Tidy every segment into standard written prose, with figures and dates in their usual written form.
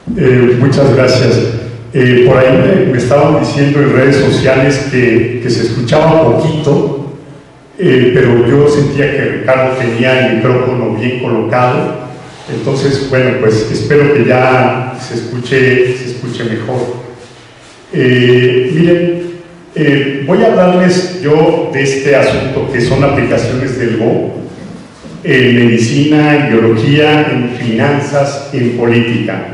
Muchas gracias. Por ahí me estaban diciendo en redes sociales que se escuchaba poquito, pero yo sentía que Ricardo tenía el micrófono bien colocado. Entonces, bueno, pues espero que ya se escuche mejor. Miren, voy a hablarles yo de este asunto que son aplicaciones del Go en medicina, en biología, en finanzas, en política.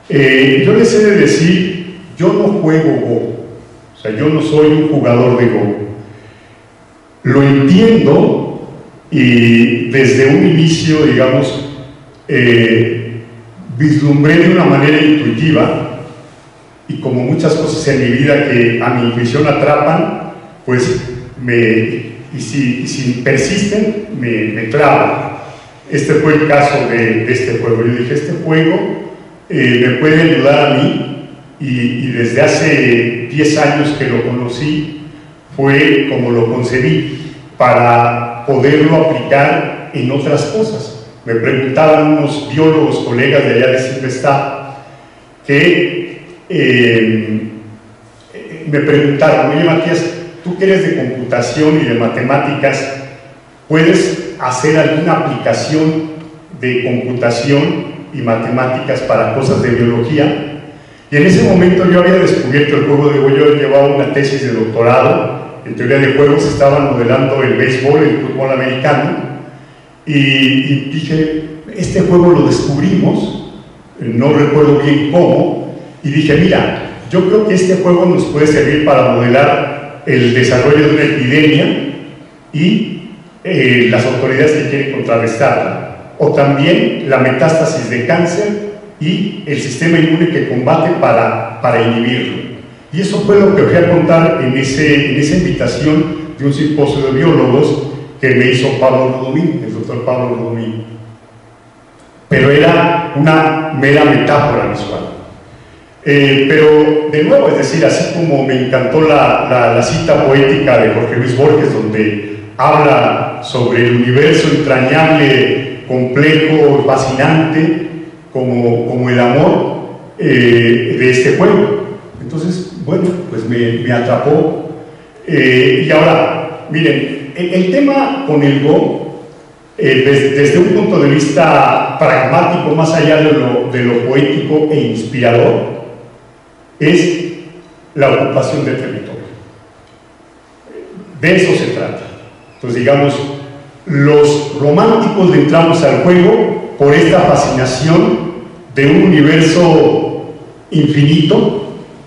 Yo les he de decir, yo no juego Go, o sea, yo no soy un jugador de Go. Lo entiendo y desde un inicio, digamos, vislumbré de una manera intuitiva, y como muchas cosas en mi vida que a mi intuición atrapan, pues y si persisten, me clavan. Este fue el caso de este juego. Yo dije, este juego me puede ayudar a mí, y desde hace 10 años que lo conocí, fue como lo concebí, para poderlo aplicar en otras cosas. Me preguntaban unos biólogos colegas de allá de CIMBESTAB que me preguntaron, oye Matías, tú que eres de computación y de matemáticas, ¿puedes hacer alguna aplicación de computación y matemáticas para cosas de biología? Y en ese momento yo había descubierto el juego de Go. Yo llevaba una tesis de doctorado en teoría de juegos, estaban modelando el béisbol, el fútbol americano, y dije, este juego lo descubrimos, no recuerdo bien cómo, y dije, mira, yo creo que este juego nos puede servir para modelar el desarrollo de una epidemia y las autoridades que quieren contrarrestarla, o también la metástasis de cáncer y el sistema inmune que combate para inhibirlo. Y eso fue lo que os voy a contar en esa invitación de un simposio de biólogos que me hizo Pablo Rodomín, el doctor Pablo Rodomín. Pero era una mera metáfora visual. Pero de nuevo, es decir, así como me encantó la cita poética de Jorge Luis Borges, donde habla sobre el universo entrañable, complejo, fascinante, como el amor de este juego. Entonces, bueno, pues me atrapó. Y ahora, miren, el tema con el Go, desde un punto de vista pragmático, más allá de lo poético e inspirador, es la ocupación del territorio. De eso se trata. Entonces, digamos, los románticos le entramos al juego por esta fascinación de un universo infinito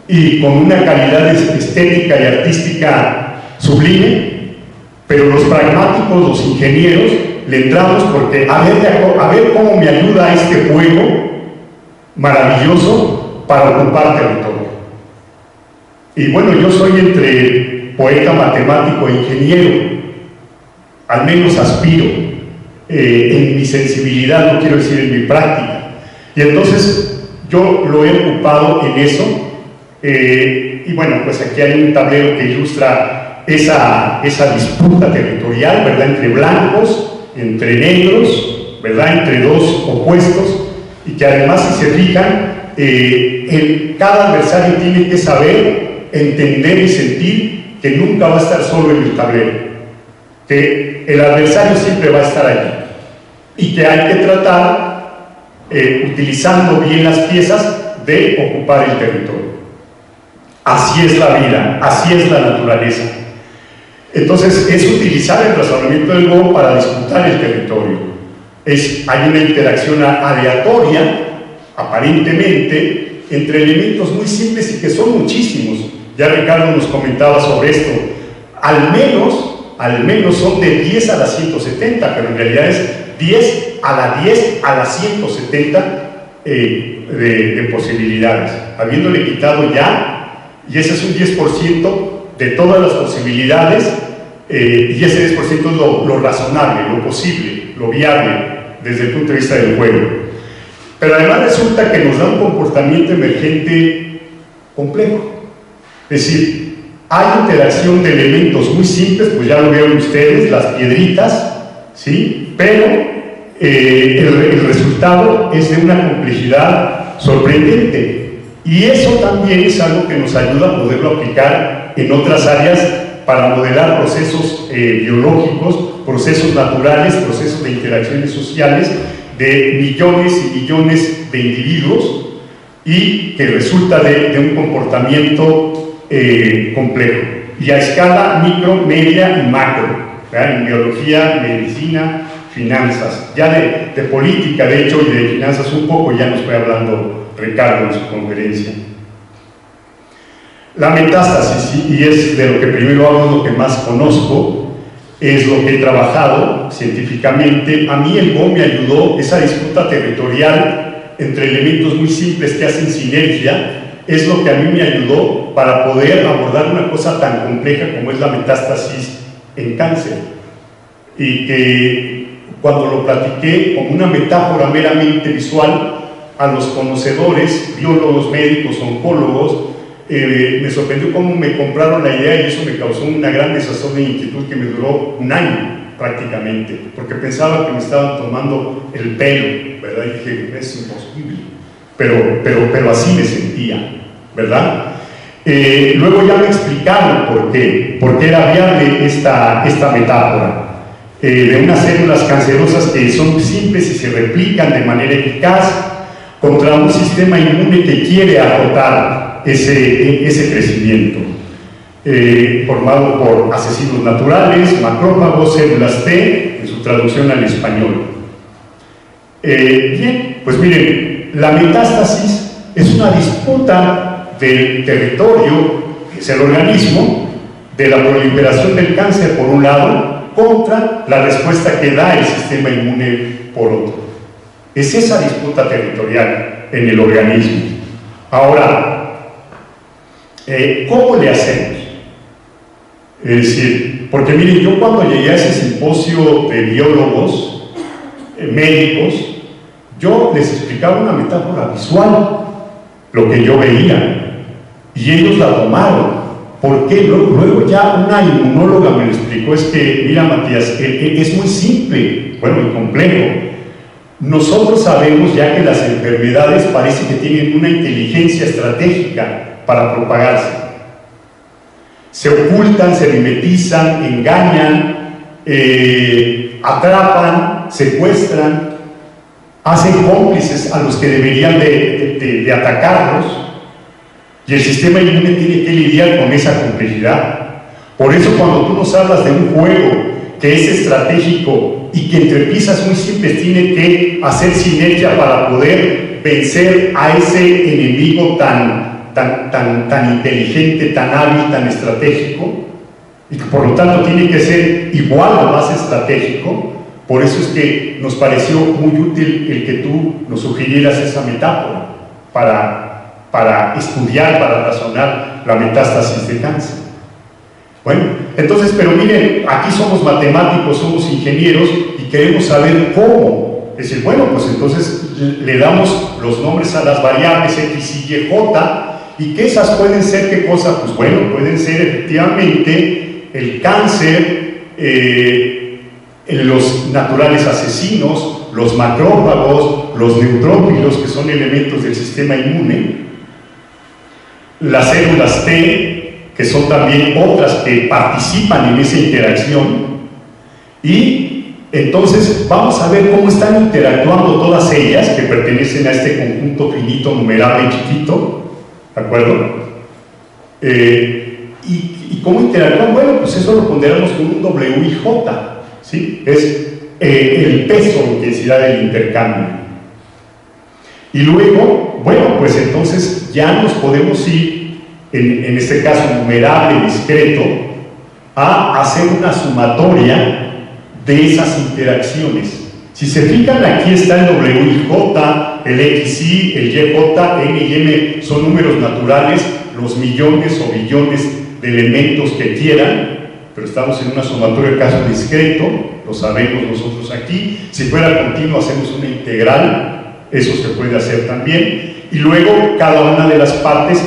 y con una calidad estética y artística sublime, pero los pragmáticos, los ingenieros, le entramos porque a ver cómo me ayuda este juego maravilloso para ocupar territorio. Y bueno, yo soy entre poeta, matemático e ingeniero, al menos aspiro, en mi sensibilidad, no quiero decir en mi práctica. Y entonces yo lo he ocupado en eso. Y bueno, pues aquí hay un tablero que ilustra esa disputa territorial, ¿verdad?, entre blancos, entre negros, ¿verdad?, entre dos opuestos, y que además, si se fijan, cada adversario tiene que saber, entender y sentir que nunca va a estar solo en el tablero, que el adversario siempre va a estar allí, y que hay que tratar, utilizando bien las piezas, de ocupar el territorio. Así es la vida, así es la naturaleza. Entonces, es utilizar el razonamiento del Go para disputar el territorio. Hay una interacción aleatoria, aparentemente, entre elementos muy simples y que son muchísimos. Ya Ricardo nos comentaba sobre esto. Al menos son de 10 a la 170, pero en realidad es 10 a la 170 de posibilidades, habiéndole quitado ya, y ese es un 10% de todas las posibilidades, y ese 10% es lo razonable, lo posible, lo viable desde el punto de vista del juego. Pero además resulta que nos da un comportamiento emergente complejo. Es decir, hay interacción de elementos muy simples, pues ya lo vieron ustedes, las piedritas, ¿sí? Pero el resultado es de una complejidad sorprendente. Y eso también es algo que nos ayuda a poderlo aplicar en otras áreas para modelar procesos biológicos, procesos naturales, procesos de interacciones sociales de millones y millones de individuos y que resulta de un comportamiento complejo. Y a escala micro, media y macro, ¿verdad? En biología, medicina, finanzas, ya de política, de hecho, y de finanzas un poco, ya nos fue hablando Ricardo en su conferencia. La metástasis, y es de lo que primero hablo, lo que más conozco, es lo que he trabajado científicamente. A mí el GO me ayudó, esa disputa territorial entre elementos muy simples que hacen sinergia, es lo que a mí me ayudó para poder abordar una cosa tan compleja como es la metástasis en cáncer. Y que cuando lo platiqué como una metáfora meramente visual, a los conocedores, biólogos, médicos, oncólogos, me sorprendió cómo me compraron la idea y eso me causó una gran desazón de inquietud que me duró un año prácticamente, porque pensaba que me estaban tomando el pelo, ¿verdad? Y dije, es imposible, pero así me sentía, ¿verdad? Luego ya me explicaron por qué era viable esta metáfora. De unas células cancerosas que son simples y se replican de manera eficaz contra un sistema inmune que quiere agotar ese crecimiento, formado por asesinos naturales, macrófagos, células T, en su traducción al español. Bien, pues miren, la metástasis es una disputa del territorio, que es el organismo, de la proliferación del cáncer por un lado, contra la respuesta que da el sistema inmune por otro. Es esa disputa territorial en el organismo. Ahora, ¿cómo le hacemos? Es decir, porque miren, yo cuando llegué a ese simposio de biólogos, médicos, yo les explicaba una metáfora visual, lo que yo veía, y ellos la tomaron. ¿Por qué? Luego ya una inmunóloga me lo explicó, es que, mira Matías, es muy simple, bueno, y complejo. Nosotros sabemos ya que las enfermedades parece que tienen una inteligencia estratégica para propagarse. Se ocultan, se mimetizan, engañan, atrapan, secuestran, hacen cómplices a los que deberían de atacarlos. Y el sistema inmune tiene que lidiar con esa complejidad. Por eso cuando tú nos hablas de un juego que es estratégico y que entre piezas muy simples tiene que hacer sinergia para poder vencer a ese enemigo tan inteligente, tan hábil, tan estratégico, y que por lo tanto tiene que ser igual o más estratégico, por eso es que nos pareció muy útil el que tú nos sugirieras esa metáfora para estudiar, para razonar la metástasis de cáncer. Bueno, entonces, pero miren, aquí somos matemáticos, somos ingenieros y queremos saber cómo. Es decir, bueno, pues entonces le damos los nombres a las variables X, Y, J, y que esas pueden ser, ¿qué cosa? Pues bueno, pueden ser efectivamente el cáncer, los naturales asesinos, los macrófagos, los neutrófilos, que son elementos del sistema inmune, las células T, que son también otras que participan en esa interacción, y entonces vamos a ver cómo están interactuando todas ellas que pertenecen a este conjunto finito, numerable y chiquito, ¿de acuerdo? ¿Y cómo interactúan? Bueno, pues eso lo ponderamos con un W y J, ¿sí? Es el peso o intensidad del intercambio. Y luego, bueno, pues entonces ya nos podemos ir, en este caso numerable discreto, a hacer una sumatoria de esas interacciones. Si se fijan, aquí está el W y J, el XY, el YJ, N y M son números naturales, los millones o billones de elementos que quieran, pero estamos en una sumatoria de caso discreto, lo sabemos nosotros aquí. Si fuera continuo hacemos una integral, eso se puede hacer también, y luego cada una de las partes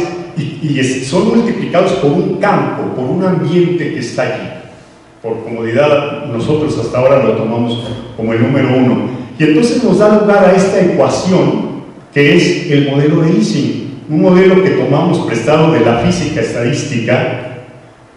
son multiplicados por un campo, por un ambiente que está allí. Por comodidad, nosotros hasta ahora lo tomamos como el número 1. Y entonces nos da lugar a esta ecuación que es el modelo de Ising, un modelo que tomamos prestado de la física estadística,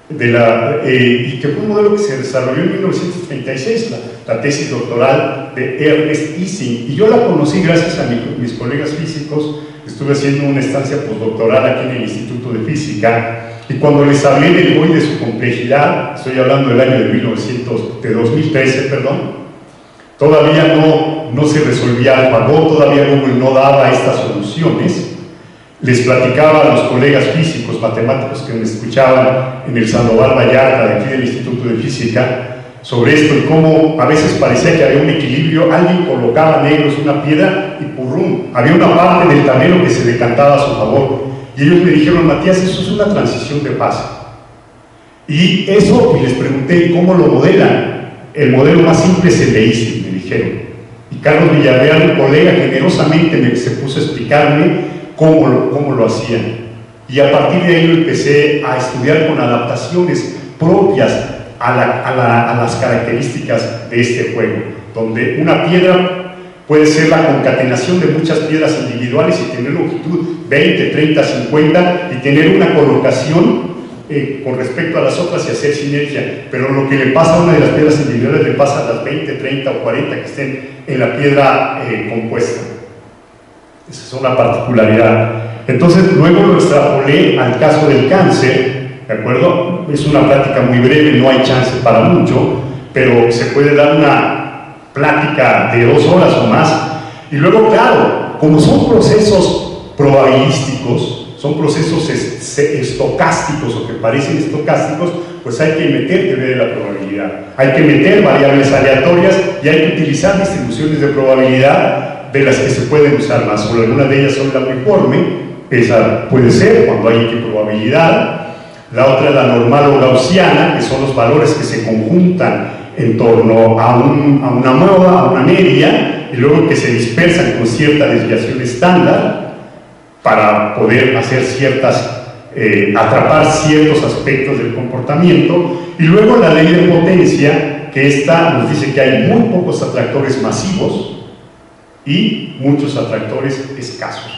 y que fue un modelo que se desarrolló en 1936, la tesis doctoral de Ernest Ising, y yo la conocí gracias a mis colegas físicos. Estuve haciendo una estancia postdoctoral aquí en el Instituto de Física, y cuando les hablé del hoy de su complejidad, estoy hablando del año de 2013, todavía no se resolvía AlphaGo, todavía Google no daba estas soluciones. Les platicaba a los colegas físicos, matemáticos que me escuchaban en el Sandoval Vallarta, de aquí del Instituto de Física, sobre esto y cómo a veces parecía que había un equilibrio, alguien colocaba negros una piedra y ¡purrum! Había una parte del tablero que se decantaba a su favor. Y ellos me dijeron: Matías, eso es una transición de fase. Y les pregunté: ¿cómo lo modelan? El modelo más simple es el de Ising, me dijeron. Y Carlos Villarreal, un colega, generosamente se puso a explicarme cómo lo hacían. Y a partir de ahí lo empecé a estudiar con adaptaciones propias a las características de este juego, donde una piedra puede ser la concatenación de muchas piedras individuales y tener longitud 20, 30, 50 y tener una colocación con respecto a las otras y hacer sinergia, pero lo que le pasa a una de las piedras individuales le pasa a las 20, 30 o 40 que estén en la piedra compuesta. Esa es una particularidad. Entonces luego lo extrapolé al caso del cáncer, ¿de acuerdo? Es una plática muy breve, no hay chance para mucho, pero se puede dar una plática de 2 horas o más. Y luego, claro, como son procesos probabilísticos, son procesos estocásticos o que parecen estocásticos, pues hay que meter teoría de la probabilidad, hay que meter variables aleatorias y hay que utilizar distribuciones de probabilidad de las que se pueden usar más, o algunas de ellas son la uniforme, esa puede ser cuando hay equiprobabilidad. La otra es la normal o gaussiana, que son los valores que se conjuntan en torno a una moda, a una media, y luego que se dispersan con cierta desviación estándar para poder hacer atrapar ciertos aspectos del comportamiento. Y luego la ley de potencia, que esta nos dice que hay muy pocos atractores masivos y muchos atractores escasos.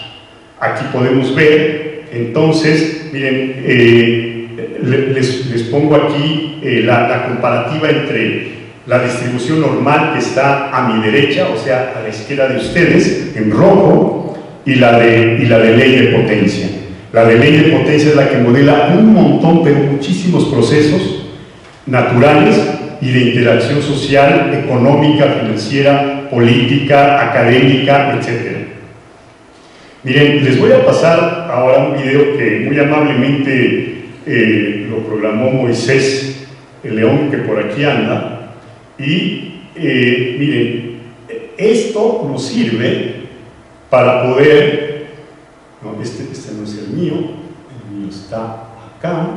Aquí podemos ver, entonces, miren, les pongo aquí la comparativa entre la distribución normal que está a mi derecha, o sea, a la izquierda de ustedes, en rojo, y la de ley de potencia. La de ley de potencia es la que modela un montón, pero muchísimos procesos naturales y de interacción social, económica, financiera, política, académica, etc. Miren, les voy a pasar ahora un video que muy amablemente lo programó Moisés León, que por aquí anda, y miren, esto nos sirve para poder, no, este no es el mío está acá.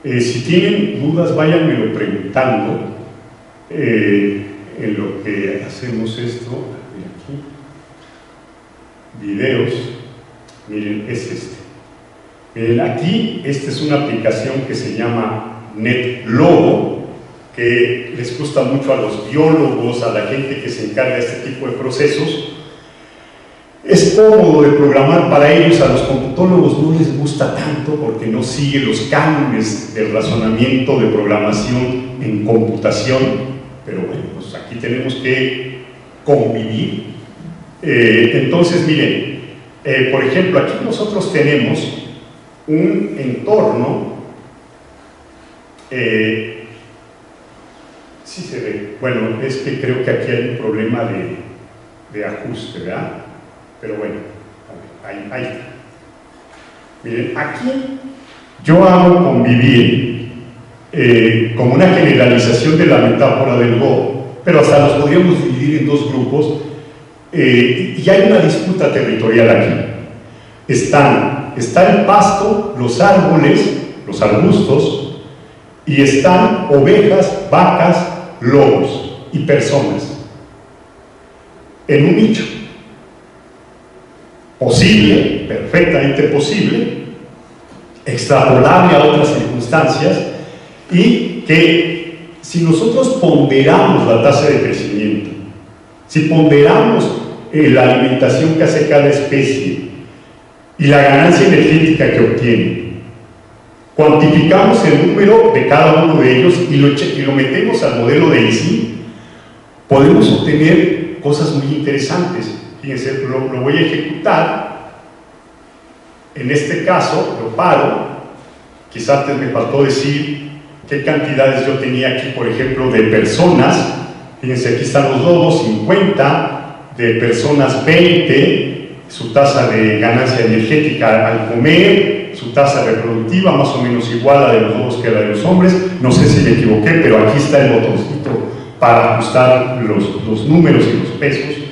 Si tienen dudas, váyanmelo preguntando en lo que hacemos esto. Aquí, videos, miren, es este. Miren, aquí, esta es una aplicación que se llama NetLogo, que les gusta mucho a los biólogos, a la gente que se encarga de este tipo de procesos. Es cómodo de programar para ellos, a los computólogos no les gusta tanto porque no sigue los cánones del razonamiento de programación en computación, pero bueno, pues aquí tenemos que convivir. Entonces, miren, por ejemplo, aquí nosotros tenemos un entorno, sí se ve, bueno, es que creo que aquí hay un problema de ajuste, ¿verdad? Pero bueno, ahí está. Miren, aquí yo hago convivir como una generalización de la metáfora del Go, pero hasta los podríamos dividir en 2 grupos, y hay una disputa territorial aquí. Está el pasto, los árboles, los arbustos, y están ovejas, vacas, lobos y personas en un nicho. Posible, perfectamente posible, extrapolable a otras circunstancias, y que si nosotros ponderamos la tasa de crecimiento, si ponderamos la alimentación que hace cada especie y la ganancia energética que obtiene. Cuantificamos el número de cada uno de ellos y lo metemos al modelo de ICI, podemos obtener cosas muy interesantes. Fíjense, lo voy a ejecutar. En este caso, lo paro. Quizás antes me faltó decir qué cantidades yo tenía aquí, por ejemplo, de personas. Fíjense, aquí están los lobos, 50, de personas 20, su tasa de ganancia energética al comer, su tasa reproductiva más o menos igual a la de los lobos que a la de los hombres. No sé si me equivoqué, pero aquí está el botoncito para ajustar los números y los pesos.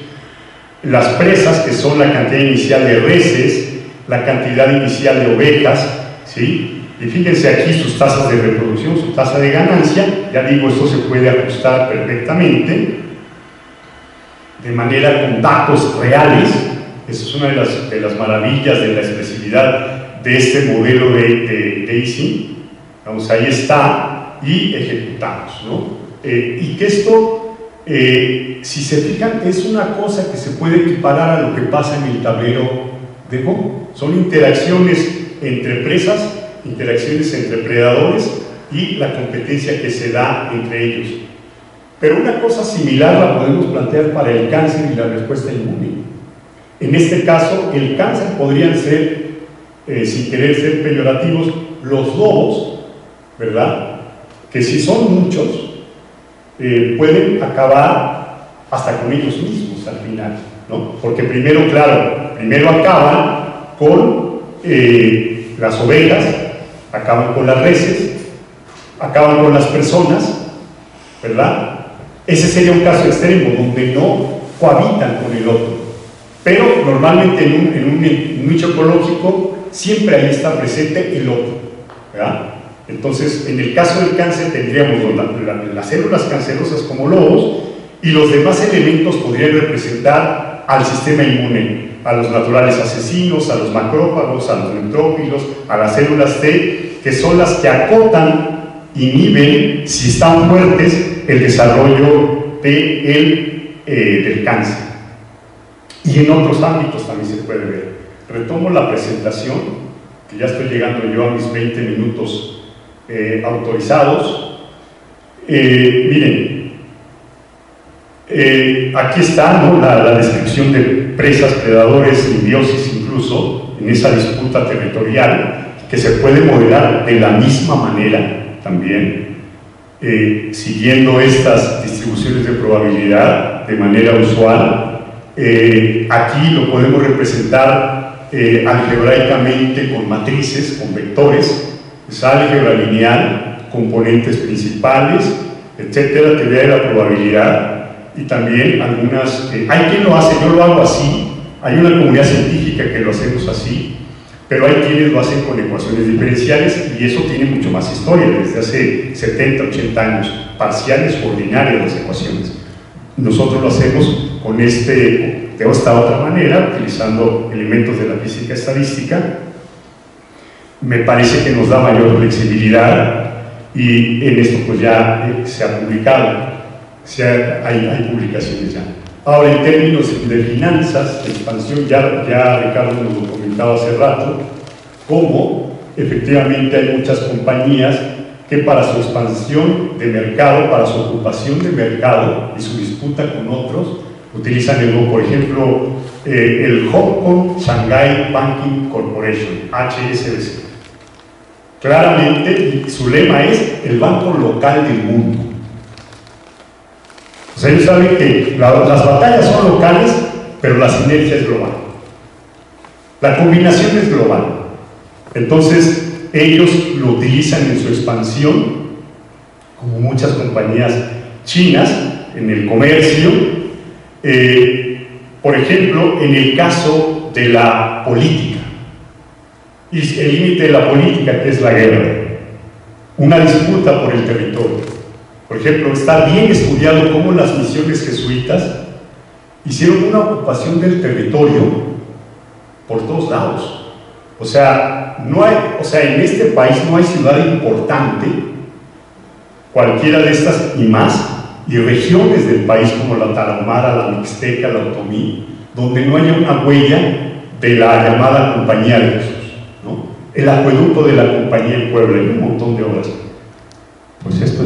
Las presas, que son la cantidad inicial de reses, la cantidad inicial de ovejas, ¿sí? Y fíjense aquí sus tasas de reproducción, su tasa de ganancia. Ya digo, esto se puede ajustar perfectamente de manera con datos reales. Esa es una de las maravillas de la expresividad de este modelo de ICI. Vamos, ahí está, y ejecutamos, ¿no? Y que esto, si se fijan, es una cosa que se puede equiparar a lo que pasa en el tablero de Go. Son interacciones entre presas, interacciones entre predadores y la competencia que se da entre ellos. Pero una cosa similar la podemos plantear para el cáncer y la respuesta inmune. En este caso, el cáncer podrían ser, sin querer ser peyorativos, los lobos, ¿verdad? Que si son muchos, pueden acabar hasta con ellos mismos al final, ¿no? Porque primero, claro, primero acaban con las ovejas, acaban con las reses, acaban con las personas, ¿verdad? Ese sería un caso extremo donde no cohabitan con el otro. Pero normalmente en un nicho ecológico siempre ahí está presente el otro, ¿verdad? Entonces, en el caso del cáncer tendríamos las células cancerosas como lobos, y los demás elementos podrían representar al sistema inmune, a los naturales asesinos, a los macrófagos, a los neutrófilos, a las células T, que son las que acotan, inhiben, si están fuertes, el desarrollo del cáncer. Y en otros ámbitos también se puede ver. Retomo la presentación, que ya estoy llegando yo a mis 20 minutos autorizados. Miren, aquí está, ¿no?, la descripción de presas, predadores, simbiosis incluso, en esa disputa territorial, que se puede modelar de la misma manera también, siguiendo estas distribuciones de probabilidad de manera usual. Aquí lo podemos representar algebraicamente con matrices, con vectores, es álgebra lineal, componentes principales, etcétera, teoría de la probabilidad, y también algunas, hay quien lo hace, yo lo hago así, hay una comunidad científica que lo hacemos así, pero hay quienes lo hacen con ecuaciones diferenciales, y eso tiene mucho más historia, desde hace 70, 80 años, parciales o ordinarias las ecuaciones. Nosotros lo hacemos con de esta otra manera, utilizando elementos de la física estadística. Me parece que nos da mayor flexibilidad, y en esto pues ya se ha publicado, hay publicaciones ya. Ahora, en términos de finanzas, de expansión, ya Ricardo nos lo comentaba hace rato, cómo efectivamente hay muchas compañías que para su expansión de mercado, para su ocupación de mercado y su disputa con otros, utilizan el Go. Por ejemplo, el Hong Kong Shanghai Banking Corporation, HSBC. Claramente, su lema es el banco local del mundo. O sea, ellos saben que las batallas son locales, pero la sinergia es global. La combinación es global. Entonces, ellos lo utilizan en su expansión, como muchas compañías chinas, en el comercio. Por ejemplo, en el caso de la política, y el límite de la política, que es la guerra, una disputa por el territorio. Por ejemplo, está bien estudiado cómo las misiones jesuitas hicieron una ocupación del territorio por todos lados. O sea, en este país no hay ciudad importante, cualquiera de estas y más, y regiones del país como la Tarahumara, la Mixteca, la Otomí, donde no haya una huella de la llamada Compañía de Jesús, ¿no? El acueducto de la Compañía en Puebla y un montón de obras. Pues esto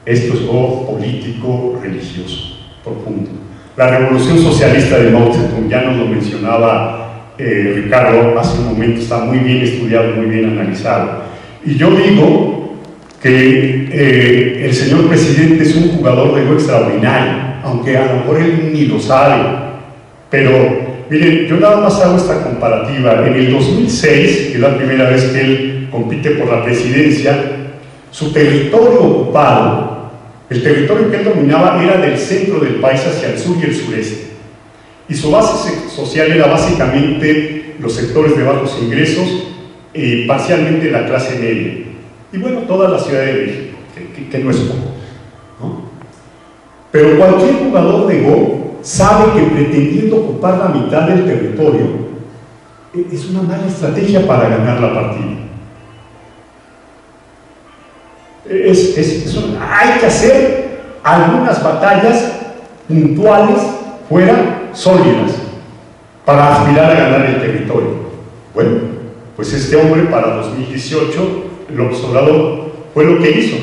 es go político, religioso, profundo. La revolución socialista de Mao Zedong, ya nos lo mencionaba Ricardo hace un momento, está muy bien estudiado, muy bien analizado. Y yo digo que el señor presidente es un jugador de go extraordinario, aunque a lo mejor él ni lo sabe. Pero, miren, yo nada más hago esta comparativa. En el 2006, que es la primera vez que él compite por la presidencia, su territorio ocupado, el territorio que él dominaba era del centro del país hacia el sur y el sureste. Y su base social era básicamente los sectores de bajos ingresos y parcialmente la clase media. Y bueno, toda la Ciudad de México, que no es poco, ¿no? Pero cualquier jugador de go sabe que pretendiendo ocupar la mitad del territorio es una mala estrategia para ganar la partida. Hay que hacer algunas batallas puntuales fuera sólidas para aspirar a ganar el territorio. Bueno, pues este hombre para 2018, López Obrador, fue lo que hizo.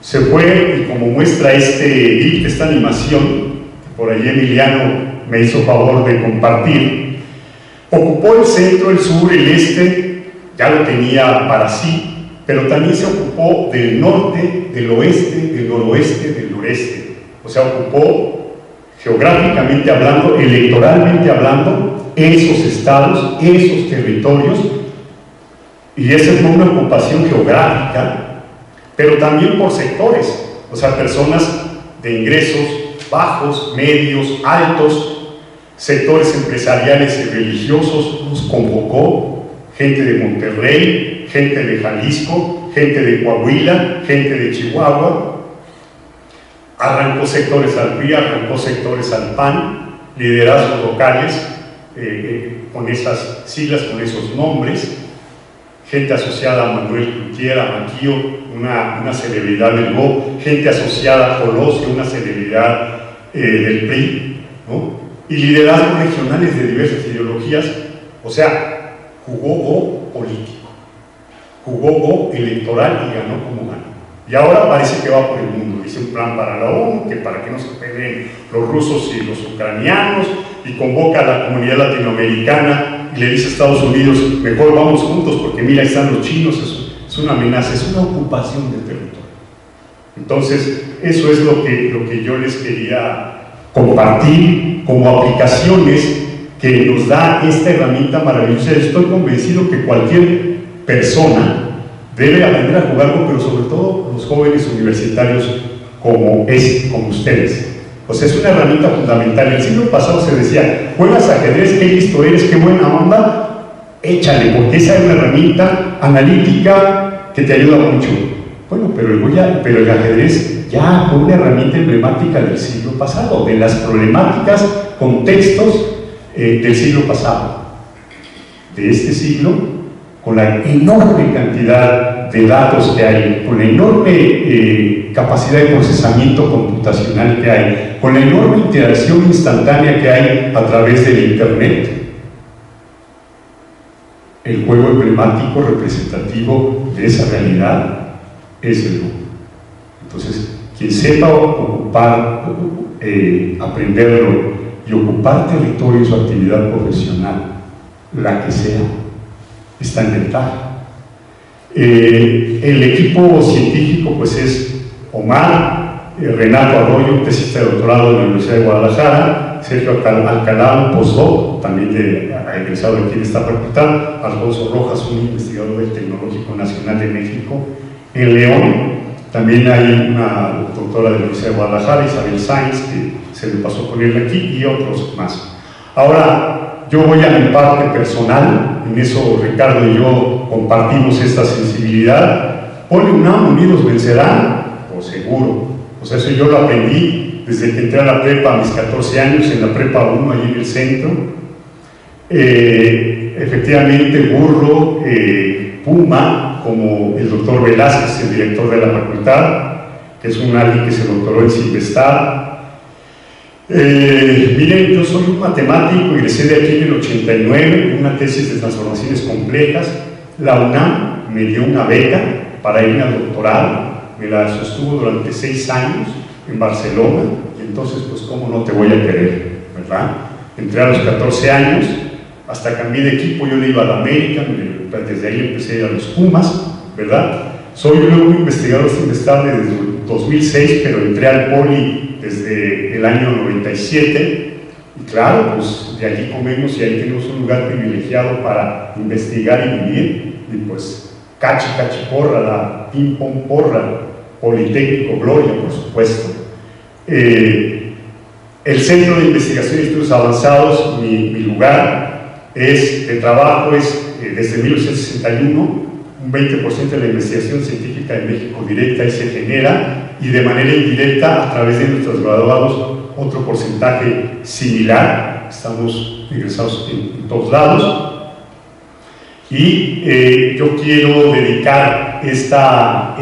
Se fue, y como muestra este GIF, esta animación, que por ahí Emiliano me hizo favor de compartir, ocupó el centro, el sur, el este, ya lo tenía para sí, pero también se ocupó del norte, del oeste, del noroeste, del noreste. O sea, ocupó geográficamente hablando, electoralmente hablando, esos estados, esos territorios, y esa fue una ocupación geográfica, pero también por sectores, o sea, personas de ingresos bajos, medios, altos, sectores empresariales y religiosos. Los convocó gente de Monterrey, gente de Jalisco, gente de Coahuila, gente de Chihuahua. Arrancó sectores al PRI, arrancó sectores al PAN, liderazgos locales con esas siglas, con esos nombres, gente asociada a Manuel Cloutier, a Maquillo, una celebridad del GO, gente asociada a Colosio, una celebridad del PRI, ¿no? Y liderazgos regionales de diversas ideologías. O sea, jugó GO político, jugó GO electoral y ganó como ganó. Y ahora parece que va por el mundo, dice un plan para la ONU, que para que no se peleen los rusos y los ucranianos, y convoca a la comunidad latinoamericana y le dice a Estados Unidos, mejor vamos juntos porque mira, ahí están los chinos. Es una amenaza, es una ocupación del territorio. Entonces, eso es lo que yo les quería compartir como aplicaciones que nos da esta herramienta maravillosa. Estoy convencido que cualquier persona debe aprender a jugarlo, pero sobre todo los jóvenes universitarios como ustedes. O sea, es una herramienta fundamental. En el siglo pasado se decía, juegas ajedrez, qué listo eres, qué buena onda, échale, porque esa es una herramienta analítica que te ayuda mucho. Bueno, pero el ajedrez ya fue una herramienta emblemática del siglo pasado, de las problemáticas, contextos del siglo pasado. De este siglo, con la enorme cantidad de datos que hay, con la enorme capacidad de procesamiento computacional que hay, con la enorme interacción instantánea que hay a través del Internet, el juego emblemático representativo de esa realidad es el GO. Entonces, quien sepa ocupar, aprenderlo y ocupar territorio en su actividad profesional, la que sea, está en ventaja. El equipo científico pues es Omar, Renato Arroyo, tesista de doctorado de la Universidad de Guadalajara, Sergio Alcalá, un postdoc, también egresado de aquí en esta facultad, Alfonso Rojas, un investigador del Tecnológico Nacional de México. En León también hay una doctora de la Universidad de Guadalajara, Isabel Sainz, que se le pasó ponerle aquí, y otros más. Ahora, yo voy a mi parte personal, en eso Ricardo y yo compartimos esta sensibilidad. Poli UNAM, unidos vencerán, por seguro. O sea, eso yo lo aprendí desde que entré a la prepa a mis 14 años, en la prepa 1, allí en el centro. Efectivamente, Burro, Puma, como el doctor Velázquez, el director de la facultad, que es alguien que se doctoró en Silvestar. Miren, yo soy un matemático, egresé de aquí en el 89, una tesis de transformaciones complejas. La UNAM me dio una beca para irme al doctorado, me la sostuvo durante 6 años en Barcelona, y entonces, pues, ¿cómo no te voy a querer, verdad? Entré a los 14 años, hasta cambié de equipo, yo le iba a la América, desde ahí empecé a ir a los Pumas, ¿verdad? Soy un investigador inestable desde el 2006, pero entré al Poli desde el año 97, y claro, pues de allí comemos y ahí tenemos un lugar privilegiado para investigar y vivir, y pues cachi porra, la ping pong porra, Politécnico Gloria, por supuesto. El Centro de Investigación y Estudios Avanzados, mi lugar de trabajo es desde 1961, un 20% de la investigación científica en México directa y se genera, y de manera indirecta a través de nuestros graduados otro porcentaje similar. Estamos ingresados en todos lados, y yo quiero dedicar esta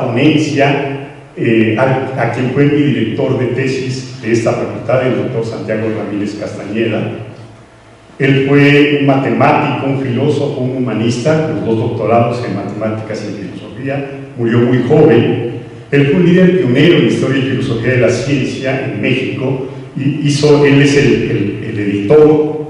ponencia a quien fue mi director de tesis de esta facultad, el doctor Santiago Ramírez Castañeda. Él fue un matemático, un filósofo, un humanista, los 2 doctorados en matemáticas y en filosofía, murió muy joven. Él fue un líder pionero en historia y filosofía de la ciencia en México, y él es el editor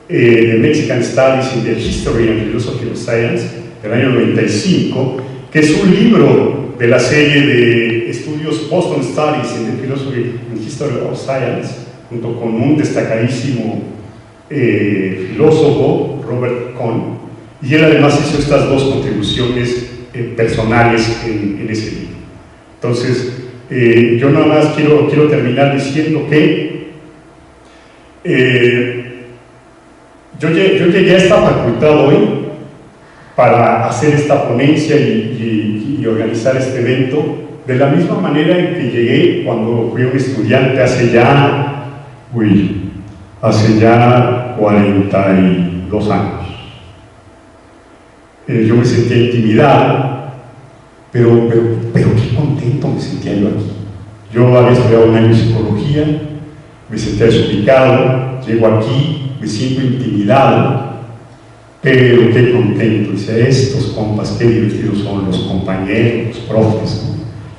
de Mexican Studies in the History and Philosophy of Science del año 95, que es un libro de la serie de estudios Boston Studies in the Philosophy and History of Science, junto con un destacadísimo filósofo, Robert Cohn, y él además hizo estas 2 contribuciones personales en ese libro. Entonces, yo nada más quiero terminar diciendo que yo llegué a esta facultad hoy para hacer esta ponencia y organizar este evento de la misma manera en que llegué cuando fui un estudiante hace ya 42 años. Yo me sentía intimidado, pero qué contento me sentía yo aquí. Yo había estudiado 1 año de psicología, me sentía desubicado, llego aquí, me siento intimidado, pero qué contento. Dice, estos compas, qué divertidos son los compañeros, los profes, ¿no?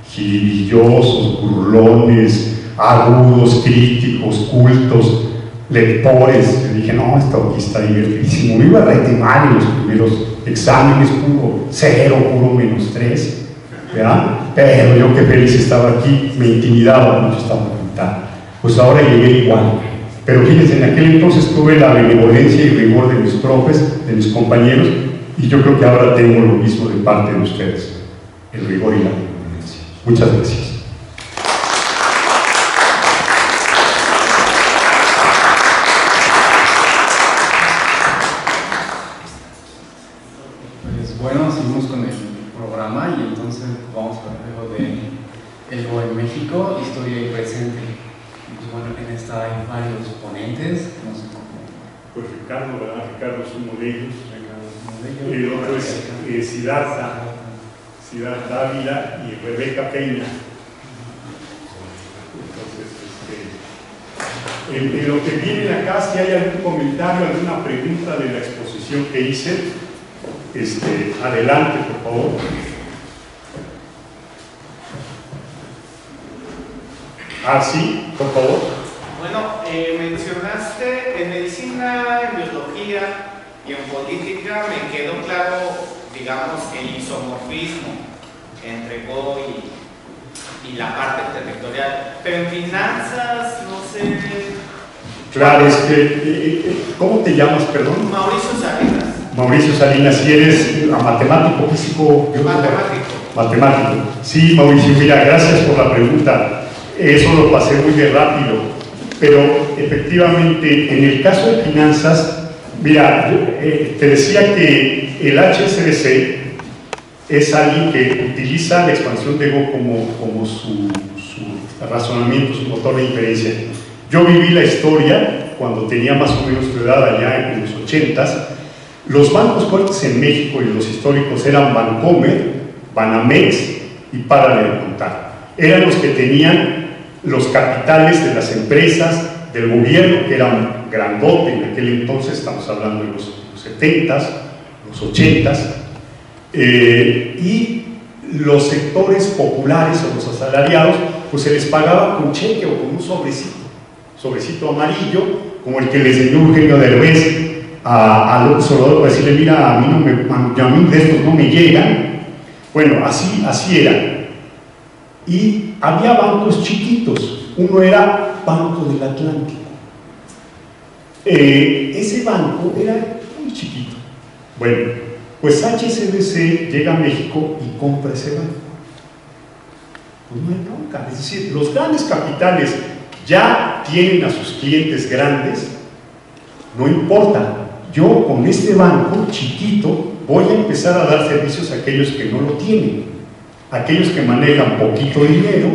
Girillosos, burlones, agudos, críticos, cultos, lectores. Yo dije, no, esto aquí está divertidísimo. Me iba a re mal en los primeros exámenes, puro 0, puro -3, ¿verdad? Pero yo qué feliz estaba aquí, me intimidaba mucho esta facultad. Pues ahora llegué igual. Pero fíjense, en aquel entonces tuve la benevolencia y rigor de mis profes, de mis compañeros, y yo creo que ahora tengo lo mismo de parte de ustedes, el rigor y la benevolencia. Muchas gracias. Pues bueno, seguimos con el programa y entonces vamos a ver lo de el Go en México, historia y presente. Pues bueno, en esta hay varios ponentes, no sé cómo. Pues Ricardo, ¿verdad? Ricardo es uno de ellos. El otro es Siddhartha Ávila y Rebeca Peña. Entonces, en lo que viene acá, si hay algún comentario, alguna pregunta de la exposición que hice, adelante, por favor. Sí, por favor. Bueno, mencionaste en medicina, en biología y en política, me quedó claro, digamos, el isomorfismo entre Go y la parte territorial, pero en finanzas, no sé. Claro, es que, ¿cómo te llamas, perdón? Mauricio Salinas. Mauricio Salinas, si eres matemático, físico, matemático. Sí, Mauricio, mira, gracias por la pregunta. Eso lo pasé muy de rápido, pero efectivamente, en el caso de finanzas, mira, te decía que el HSBC es alguien que utiliza la expansión de Go como su razonamiento, su motor de inferencia. Yo viví la historia cuando tenía más o menos tu edad allá en los 80s. Los bancos fuertes en México y los históricos eran Bancomer, Banamex y Para de Contar. Eran los que tenían los capitales de las empresas del gobierno, que era un grandote en aquel entonces, estamos hablando de los 70s, los 80s, y los sectores populares o los asalariados, pues se les pagaba con cheque o con un sobrecito amarillo, como el que le enseñó Eugenio Derbez a López Obrador para decirle: mira, a mí de estos no me llegan. Bueno, así era. Y había bancos chiquitos. Uno era Banco del Atlántico. Ese banco era muy chiquito. Bueno, pues HSBC llega a México y compra ese banco. Pues no hay bronca. Es decir, los grandes capitales ya tienen a sus clientes grandes, no importa. Yo con este banco chiquito voy a empezar a dar servicios a aquellos que no lo tienen, aquellos que manejan poquito dinero,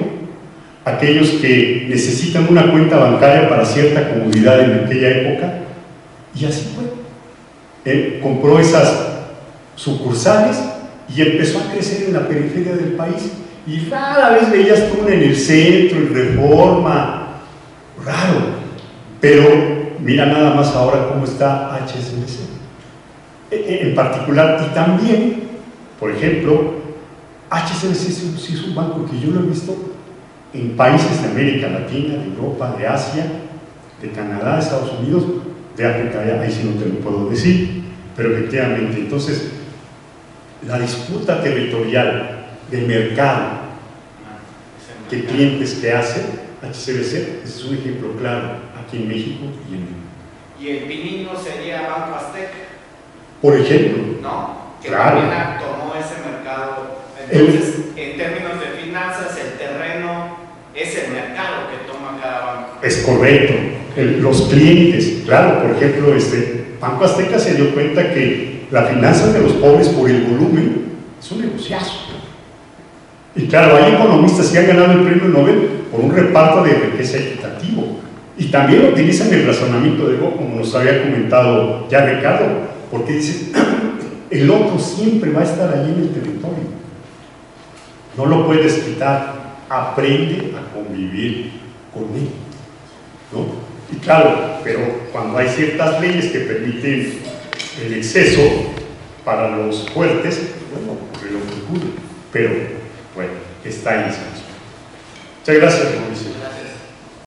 aquellos que necesitan una cuenta bancaria para cierta comodidad en aquella época, y así fue. Él compró esas sucursales y empezó a crecer en la periferia del país, y rara vez veías tú en el centro, en Reforma, raro, pero mira nada más ahora cómo está HSBC en particular. Y también, por ejemplo, HSBC sí es un banco que yo lo he visto en países de América Latina, de Europa, de Asia, de Canadá, de Estados Unidos, de África, ahí sí no te lo puedo decir, pero efectivamente. Entonces, la disputa territorial del mercado, qué clientes que hace HSBC, es un ejemplo claro aquí en México y en México. ¿Y el Pinino sería Banco Azteca? Por ejemplo. ¿No? Que claro. También tomó ese mercado. Entonces, en términos de finanzas, el terreno es el mercado que toma cada banco. Es correcto. Los clientes, claro, por ejemplo, Banco Azteca se dio cuenta que la finanza de los pobres por el volumen es un negociazo. Y claro, hay economistas que han ganado el premio Nobel por un reparto de riqueza equitativo. Y también utilizan el razonamiento de Go, como nos había comentado ya Ricardo, porque dicen, el otro siempre va a estar allí en el territorio. No lo puedes quitar, aprende a convivir con él, ¿no? Y claro, pero cuando hay ciertas leyes que permiten el exceso para los fuertes, bueno, ocurre lo que ocurre. Pero, bueno, está en esa. Muchas gracias, Mauricio.